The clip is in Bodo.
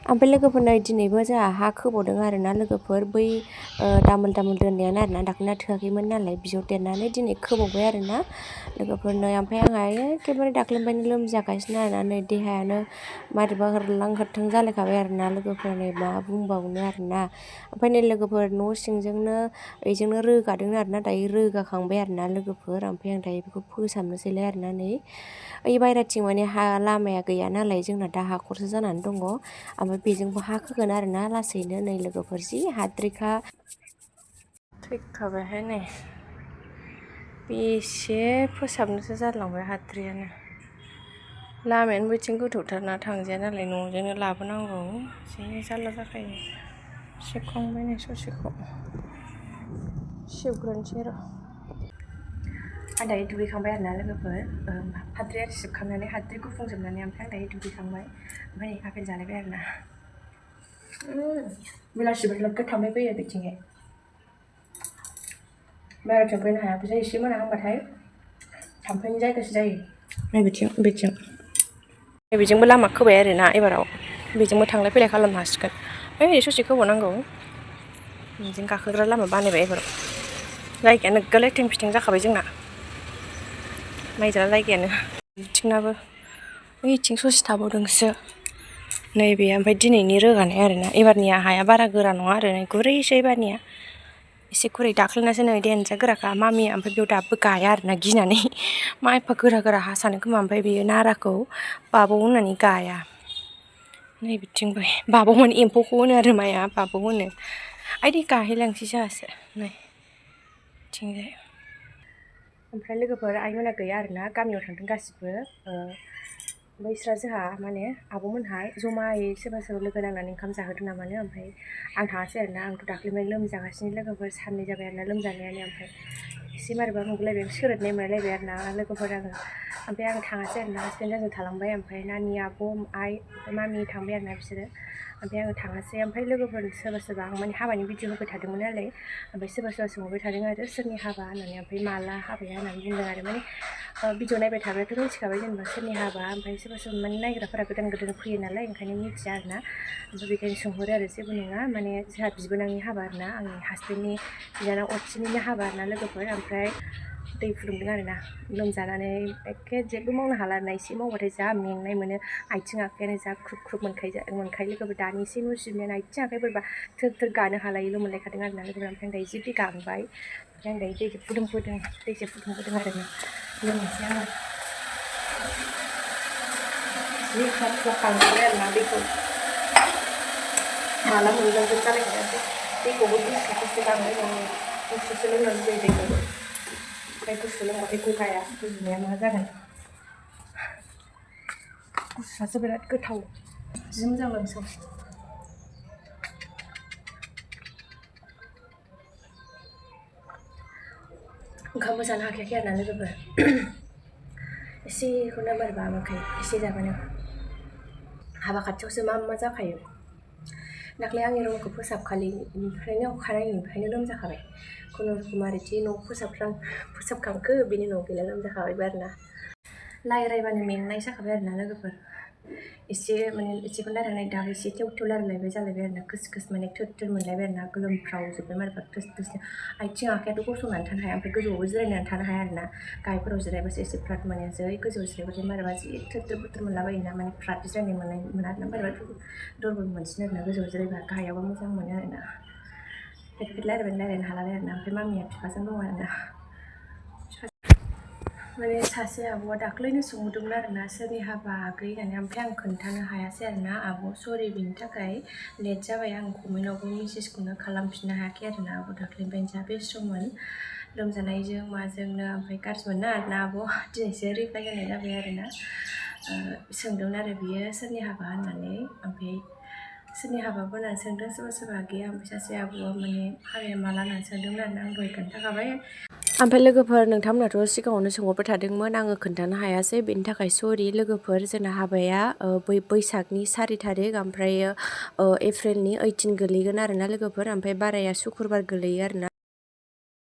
ओमफ्राय लोगोफोरनो दिनैबो जोंहा हा खोबावदों आरोना लोगोफोर बै दामोल दोननायानो आरोना दाख्लैना थोआखैमोन नालाय बियाव देरनानै दिनै खोबावबाय आरोना लोगोफोरनो। ओमफ्राय आंहा एखेबारे दाख्लैनिफ्रायनो लोमजागासिनो आरोना नै देहायानो मारैबा होरलां होरथां जालायखाबाय आरोना लोगोफोर नै मा बुंबावनो आरोना। ओमफ्राय नै लोगोफोर न' सिंजोंनो बेजोंनो रोगादों आरोना दायो रोगाखांबाय आरोना लोगोफोर। ओमफ्राय आं दायो बेखौ फोसाबनोसैलाय आरोना नै ओइ बायराथिं माने हा लामाया गैया नालाय जोंना दा हाखरसो जानानै दङ। ओमफ्राय बेजोंबो हा खोगोन आरोना लासैनो नै लोगोफोर जि हाद्रिखा थैखाबायहाय नै बेसे फोसाबनोसो जालांबाय हाद्रियानो। लामायानो बैथिं गोथौथारना थांजाया नालाय न'जोंनो लाबोनांगौ जि जारला जाखायो। सेबखांबाय नै ससेखौ सिबग्रोनोसै र'। आं दायो दुगैखांबाय आरोना लोगोफोर हाद्रि आरि सिबखांनानै हाद्रि गुफुंजोबनानै ओमफ्राय आं दायो दुगैखांबाय। ओमफ्राय नै आपेल जालायबाय आरोना बेलासि बोथोराव थांबाय फैयो बिथिंहाय बाहेराथिं फैनो हाया फैसा एसे मोना होनबाथाय थाम्फैनि जायगासो जायो। नै बिथिं बेजोंबो लामा खोबाय आरोना एबाराव बेजोंबो थांलाय फैलाय खालामनो हासिगोन। ओइ ससे खोबावनांगौ बिदिनो गाखोग्रा लामा बानायबाय एबाराव। जायगायानो नोगोद लेथें फिथें जाखाबाय जोंना नायजाला जायगायानो। बिथिंनाबो ओइथिं ससे थाबावदोंसो नैबे ओमफ्राय दिनैनि रोगानाय आरोना एबारनिया हाया बारा गोरा नङा आरो गुरैसो एबारनिया एसे गुरै। दाख्लैनासो नै देनजार गोराखा मामिया ओमफ्राय बेयाव दाबो गाया आरोना गिनानै मा एफा गोरा हा सानो खोमा। ओमफ्राय बेयो नाराखौ बाबाव होननानै गाया। नै बिथिंबो बाबाव माने एम्फौखौ होनो आरो माइआ बाबाव होनो। आइदै गाहैलांसै जोंहासो नै बिथिंजाय। ओमफ्राय लोगोफोर आइमोना गैया आरोना गामियाव थांदों गासिबो। बैस्रा जोंहा माने आब'मोनहा जमायै सोरबा लोगो नांनानै ओंखाम जाहोदों नामानो। ओमफ्राय आं थाङासै आरोना आंथ' दाख्लैनिफ्राय लोमजागासिनो लोगोफोर साननै जाबाय आरोना लोमजानायानो। ओमफ्राय एसे मारैबा मोनगुलायबाय सोरोदनाय मोनलायबाय आरोना लोगोफोर आङो। ओमफ्राय आं थाङासै आरोना हासबेन्ड आंजों थालांबाय। ओमफ्राय नानि आब' आइ ओमफ्राय मामि थांबाय आरोना बिसोरो। ओमफ्राय आङो थाङासै। ओमफ्राय लोगोफोर सोरबा आं माने हाबानि भिडिअ होबाय थादोंमोन नालाय ओमफ्राय सोरबा सोंहरबाय थादों आरो सोरनि हाबा होननानै। ओमफ्राय माला हाबाया होननानै बुंदों आरो माने भिडिअ नायबाय थाबाथ' मिथिखाबाय जेनेबा सोरनि हाबा। ओमफ्राय सोरबा माने नायग्राफोरा गोदान फैयो नालाय ओंखायनो मिथिया आरोना। ओमफ्राय बेखायनो सोंहरो आरो जेबो नङा माने जोंहा बिबोनांनि हाबा आरोना आंनि हासबेन्डनि बिनानाव असेनिनो हाबा आरोना लोगोफोर। ओमफ्राय दै फुदुंदों आरोना लोमजानानै एखे जेबो मावनो हाला आरोना एसे मावबाथाय जा मेंनाय मोनो आथिं आखायानो जा ख्रुब मोनखायो लोगोफोर। दानि एसे न' सिबनायानो आथिं आखाइ बोरैबा थोर गानो हालायैल' मोनलायखादों आरोना लोगोफोर। ओमफ्राय दायो जि दै गांबाय ओमफ्राय आं दायो दैसो फुदुंबोदों आरोना लोंनोसै आङो जि ग्लाब ग्लाब गांबाय आरोना दैखौ माला मोनलोंगोन जालायखायो। दैखौबो गुसुखौसो गांबाय दं गुसुसो लोंनो लुबैयो दैखौबो। ओमफ्राय गुसु लोंबाथाय गगाया गुजुनाया मा जागोन। गुसुआसो बिराद गोथाव जि मोजां मोनसै। ओंखामबो जानो हाखायाखै आरोना लोगोफोर एसेखौनो बोरैबा मोनखायो एसे जाबानो। हाबा खाथियावसो मा जाखायो। दाख्लै आंनि रुमखौ फोसाबखालिनिफ्रायनो अखानायैनिफ्रायनो लोमजाखाबाय। खुनुरुखुम आरोखि न' फोसाबखांखो बिनि उनाव गैला लोमजाखाबायबो आरोना। रायज्लायबानो मेंनाय जाखाबाय आरोना लोगोफोर। एसे माने एसेखौ रायज्लायनाय दाबो एसे थेव रायज्लायलायबाय जालायबाय आरोना खोस माने थोर मोनलायबाय आरोना गोलोमफ्रावजोब्बाय मारैबा थोस आथिं आखायाथ' गसंनानै थानो हाया। ओमफ्राय गोजौआवबो जिरायनानै थानो हाया आरोना गाहायफोराव जिरायबासो एसे फ्राद मोनो। जै गोजौआव जिरायबाथाय मारैबा जि थोर मोनलाबायोना माने फ्राद जिरायनाय मोना आरोना बोरैबा दुरबल मोनसिनो आरोना गोजौआव जिरायबा। गाहायावबा मोजां मोनो आरोना फेट रायज्लायनो हालाय आरोना। ओमफ्राय मामिया बिफाजों दं आरोना माने सासे आब'आ दाख्लैनो सोंहरदोंमोन आरोना सोरनि हाबा आगै होननानै। ओमफ्राय आं खोन्थानो हायासै आरोना आब' सरि बिनि थाखाय लेट जाबाय। आं कमेन्टआवबो मेसेजखौनो खालामफिननो हायाखै आरोना आब' दाख्लैनिफ्रायनो जा बेस्थ'मोन लोमजानायजों माजोंनो। ओमफ्राय गाज्रि मोना आरोना आब' दिनैसो रिप्लाय होनाय जाबाय आरोना। सोंदोंमोन आरो बियो सोरनि हाबा होननानै। ओमफ्राय सोरनि हाबाबो होननानै सोंदों सोरबा गैया। ओमफ्राय सासे आब'आ माने हाबाया माला होननानै सोंदोंमोन आरोना आं दहाय खोन्थाखाबाय। ओमफ्राय लोगोफोर नोंथांमोनाथ' सिगाङावनो सोंहरबाय थादोंमोन आङो खोन्थानो हायासै बेनि थाखाय सरि लोगोफोर। जोंना हाबाया बैसागनि 4 थारिख ओमफ्राय एप्रिलनि 18 गोलैगोन आरोना लोगोफोर। ओमफ्राय बाराया सुक्रुबार गोलैयो आरोना।